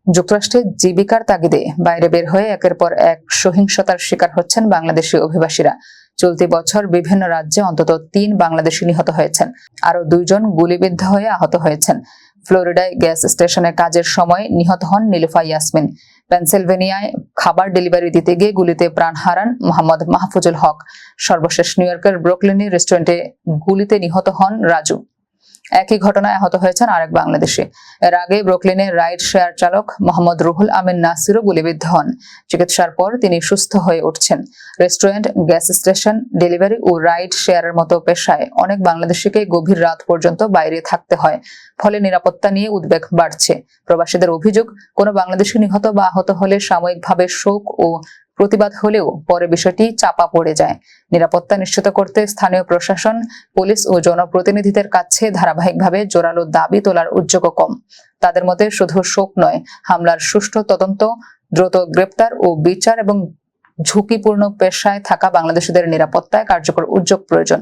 যুক্তরাষ্ট্রে জীবিকার তাগিদে বাইরে বের হয়ে একের পর এক সহিংসতার শিকার হচ্ছেন বাংলাদেশি অভিবাসীরা। চলতি বছর বিভিন্ন রাজ্যে অন্তত ৩ বাংলাদেশি নিহত হয়েছেন, আরো 2 জন গুলিবিদ্ধ হয়ে আহত হয়েছেন। ফ্লোরিডায় গ্যাস স্টেশনে কাজের সময় নিহত হন নীলুফা ইয়াসমিন। পেনসিলভেনিয়ায় খাবার ডেলিভারি দিতে গিয়ে গুলিতে প্রাণ হারান মোহাম্মদ মাহফুজুল হক। সর্বশেষ নিউ ইয়র্কের ব্রুকলিনের রেস্টুরেন্টে গুলিতে নিহত হন রাজু। একই ঘটনায় আহত হয়েছেন আরেক বাংলাদেশি। এর আগে ব্রুকলিনের রাইড শেয়ার চালক মোহাম্মদ রুহুল আমিন নাসিরও গুলিবিদ্ধ হন। চিকিৎসার পর তিনি সুস্থ হয়ে উঠছেন। রেস্টুরেন্ট, গ্যাস স্টেশন, ডেলিভারি ও রাইড শেয়ারের মতো পেশায় অনেক বাংলাদেশিকে গভীর রাত পর্যন্ত বাইরে থাকতে হয়। ফলে নিরাপত্তা নিয়ে উদ্বেগ বাড়ছে। প্রবাসীদের অভিযোগ, কোনো বাংলাদেশি নিহত বা আহত হলে সাময়িকভাবে শোক ও প্রতিবাদ হলেও পরে বিষয়টি চাপা পড়ে যায়। নিরাপত্তা নিশ্চিত করতে স্থানীয় প্রশাসন, পুলিশ ও জনপ্রতিনিধিদের কাছে ধারাবাহিকভাবে জোরালো দাবি তোলার উদ্যোগও কম। তাদের মতে শুধু শোক নয়, হামলার সুষ্ঠু তদন্ত, দ্রুত গ্রেপ্তার ও বিচার এবং ঝুঁকিপূর্ণ পেশায় থাকা বাংলাদেশিদের নিরাপত্তায় কার্যকর উদ্যোগ প্রয়োজন।